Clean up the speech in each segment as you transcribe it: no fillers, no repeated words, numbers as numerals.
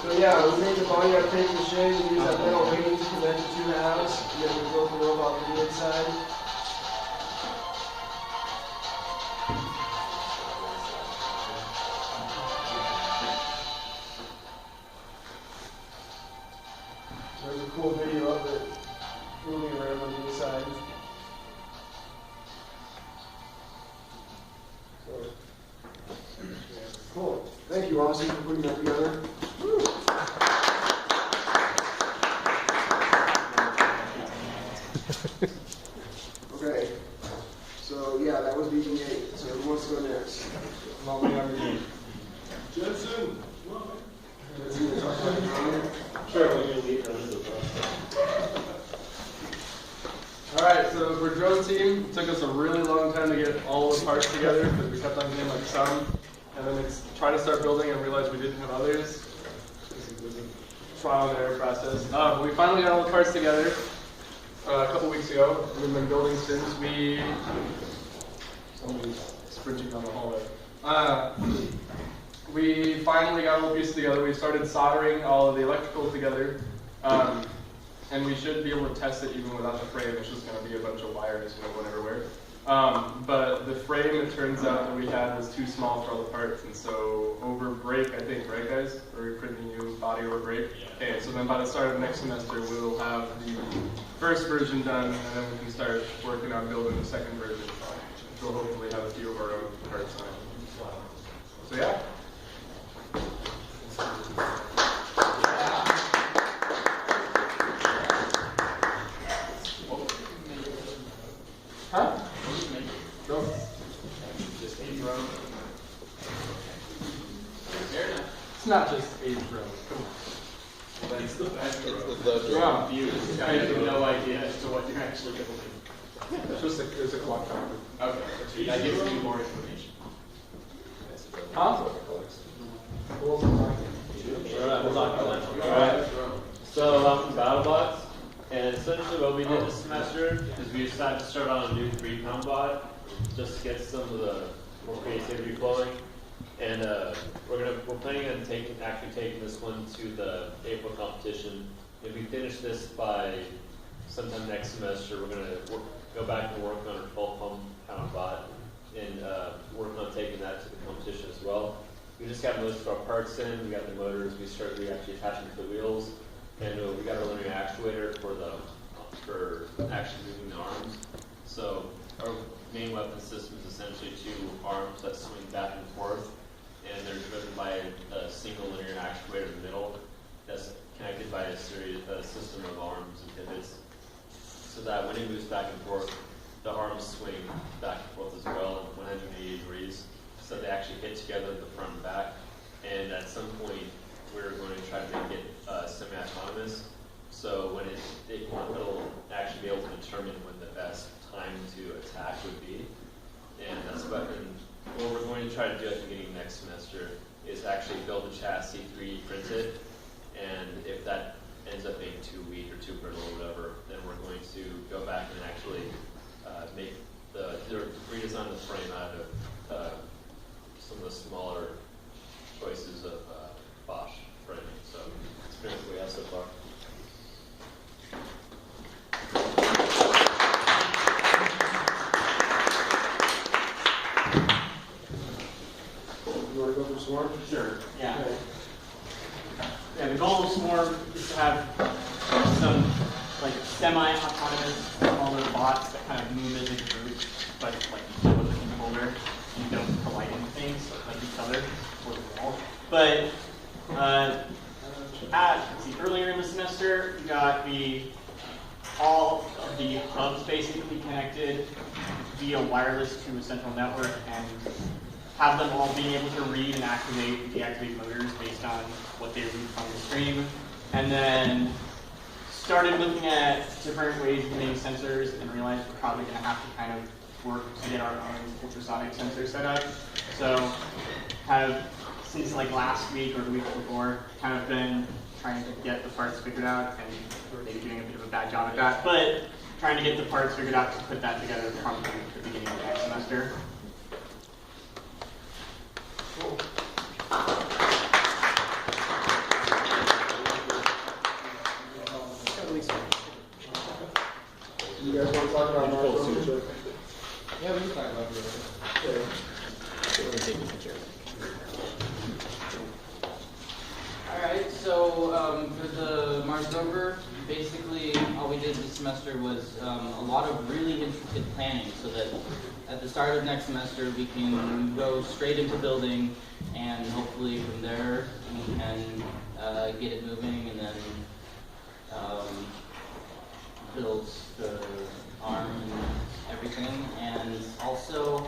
So yeah, we made the boneyard paper mache. We use that metal rating to connect it to the house. And then we built the robot from the inside. There's a cool video of it moving around on the inside. So, cool. Thank you, Aussie, for putting that together. Woo. Okay. So yeah, that was BB8. So who wants to go next? Jensen. Sure. Alright, so for drone team, it took us a really long time to get all the parts together because we kept on getting like some, and then try to start building and realized we didn't have others. It was a trial and error process. We finally got all the parts together a couple weeks ago. We've been building since. Somebody's sprinting down the hallway. We finally got all the pieces together. We started soldering all of the electricals together. And we should be able to test it even without the frame. It's just going to be a bunch of wires, going everywhere. But the frame, it turns out that we had was too small for all the parts, and so over break, I think, right guys? We're printing new body over break? Yeah. Okay, so then by the start of next semester, we'll have the first version done, and then we can start working on building the second version. We'll hopefully have a few of our own parts on it. So yeah. Huh? Go. Just a drone. It's not just a drone. Come on. It's the best drone. It's the drone. Confused. I have no idea as to what you're actually building. It's just it's a quadcopter. Okay. That gives me more information. Huh? Alright. So, BattleBots. And essentially what we did this semester is we decided to start on a new 3-pound bot just to get some of the more creativity flowing. And we're planning on actually taking this one to the April competition. If we finish this by sometime next semester, we're going to go back and work on a 12-pound bot and work on taking that to the competition as well. We just got most of our parts in. We got the motors. We started actually attaching to the wheels. And we got a linear actuator for actually moving the arms. So our main weapon system is essentially 2 arms that swing back and forth, and they're driven by a single linear actuator in the middle that's connected by a system of arms and pivots, so that when it moves back and forth, the arms swing back and forth as well in 180 degrees, so they actually hit together the front and back. And at some point, we're going to try to make it semi-autonomous, so when it'll actually be able to determine when the best time to attack would be. And that's what we're going to try to do at the beginning of next semester is actually build a chassis, 3D print it, and if that ends up being too weak or too brittle or whatever, then we're going to go back and actually redesign the frame out of some of the smaller choices of Bosch framing. So it's pretty much what we have so far. You want to go for Swarm? Sure, yeah. Okay. Yeah, the goal of Swarm is to have some like semi-autonomous smaller bots that kind of move as a group, but like each other in holder and don't collide into things like each other or the wall. But let's see, earlier in the semester, we got all of the hubs basically connected via wireless to a central network and have them all being able to read and activate and deactivate motors based on what they read from the stream. And then started looking at different ways of getting sensors and realized we're probably going to have to kind of work to get our own ultrasonic sensor set up. So kind of since like last week or the week before, kind of been trying to get the parts figured out and maybe doing a bit of a bad job at that, but trying to get the parts figured out to put that together probably at the beginning of the next semester. Cool. for the Mars rover, basically all we did this semester was a lot of really intricate planning so that at the start of next semester we can go straight into building, and hopefully from there we can get it moving and then build the arm and everything. And also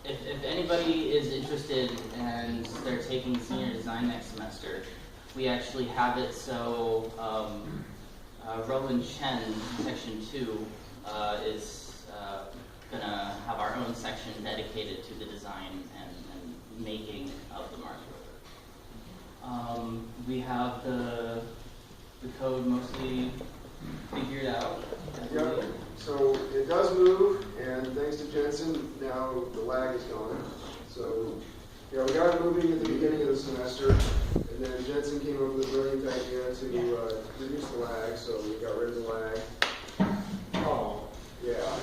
if anybody is interested and they're taking senior design next semester, we actually have it so Roland Chen, section 2, is gonna have our own section dedicated to the design and making of the Mars rover. We have the code mostly figured out. Yep. So it does move, and thanks to Jensen, now the lag is gone. So yeah, we got it moving at the beginning of the semester, and then Jensen came up with a brilliant idea to reduce the lag, so we got rid of the lag. Oh. Yeah.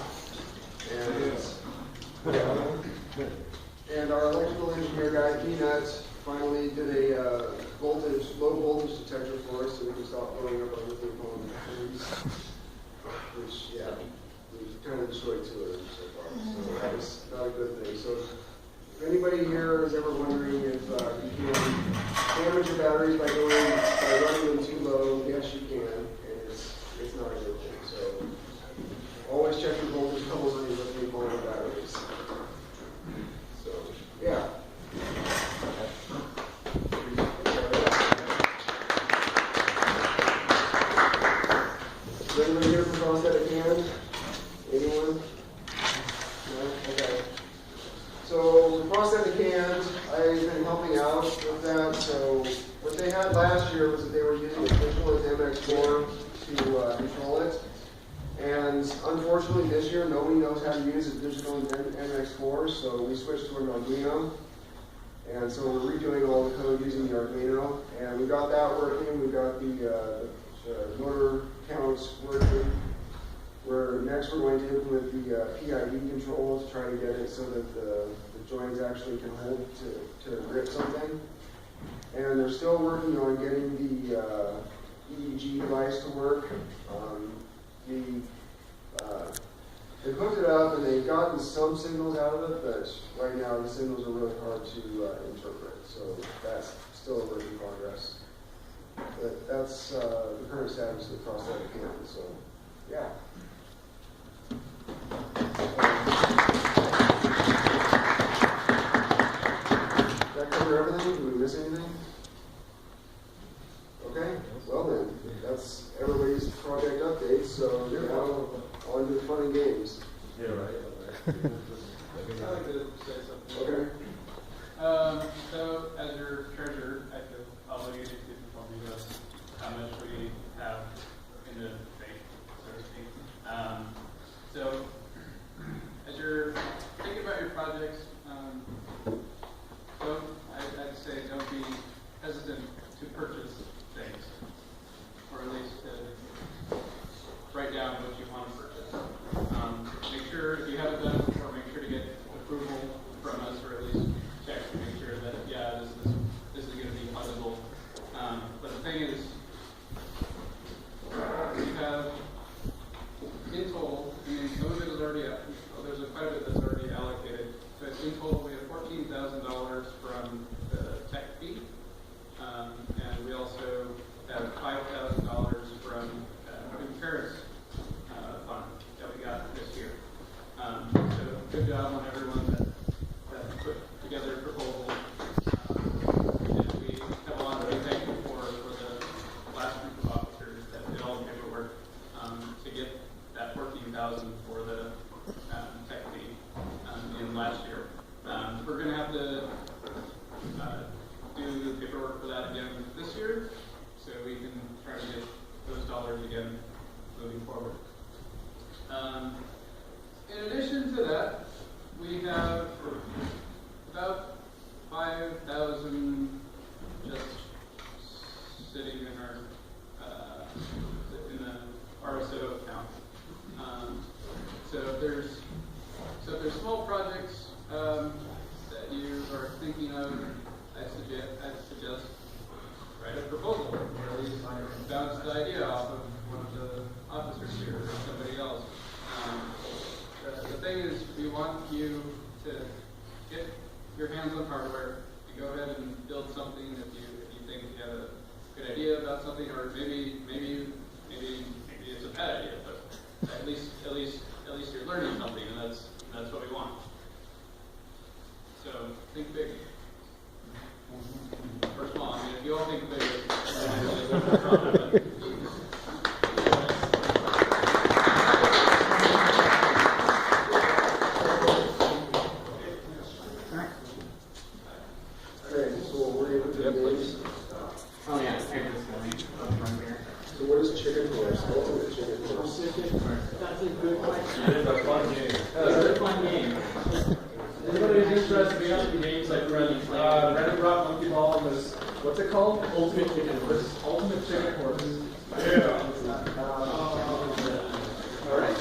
And our electrical engineer guy, Peanut, finally did a low voltage detector for us so we can stop blowing up our lithium polymer batteries. Which, yeah, we've kind of destroyed 2 of them so far. So that was not a good thing. So if anybody here is ever wondering if you can damage your batteries by running them too low, yes you can, and it's not a good thing. So always check your voltage levels on your lithium polymer batteries. So yeah. Is anybody here from prosthetic hand? Anyone? No? Okay. So the prosthetic hand, I've been helping out with that. So what they had last year was that they were using a digital MX4 to control it. And unfortunately this year nobody knows how to use a digital MX4, so we switched to an Arduino. And so we're redoing all the code using the Arduino. And we got that working. We got the motor counts working. Next we're going to implement the PID control to try to get it so that the joints actually can hold to grip something. And they're still working on getting the EEG device to work. They've hooked it up and they've gotten some signals out of it, but right now the signals are really hard to interpret. So that's still a work in progress. But that's the current status of the prosthetic hand. So, yeah. Did that cover everything? Did we miss anything? Okay. Well then, that's everybody's project update. So now on to the fun and games. Yeah, right. I'd like to say something. Okay. So as your treasurer, I feel obligated to inform you of how much we have in the bank, so to speak. So as you're thinking about your projects, I'd say don't be hesitant to purchase things, or at least to write down what you want to purchase. Make sure, if you haven't done it before, make sure to get approval from us, or at least check to make sure that, yeah, this is going to be fundable. But the thing is, we have, in total, I mean, some of it is already, there's quite a bit that's already allocated, but in total we have $14,000 from the tech fee, and we also have $5,000 from the parents fund that we got this year. So good job on everyone that put together a proposal. And we have a lot to be thankful for the last group of officers that did all the paperwork to get that $14,000 for the tech fee in last year. We're going to have to do the paperwork for that again this year, so we can try to get those dollars again moving forward. In addition to that, we have about 5,000 just sitting in our in the RSO account. So if there's small projects that you are thinking of, I suggest write a proposal. something, or maybe it's a bad idea, but at least you're learning something, and that's what we want. So think big. Or small. I mean, if you all think big, Okay, so we're going to do this. Oh yeah, here this going. So what is chicken horse? Ultimate chicken horse. That's a good question. it's a fun game. It's a fun game. Anybody who's interested, we have some games like Brennan brought Monkey Ball and this, what's it called? Ultimate Chicken Horse. Ultimate Chicken Horse. Yeah. All right.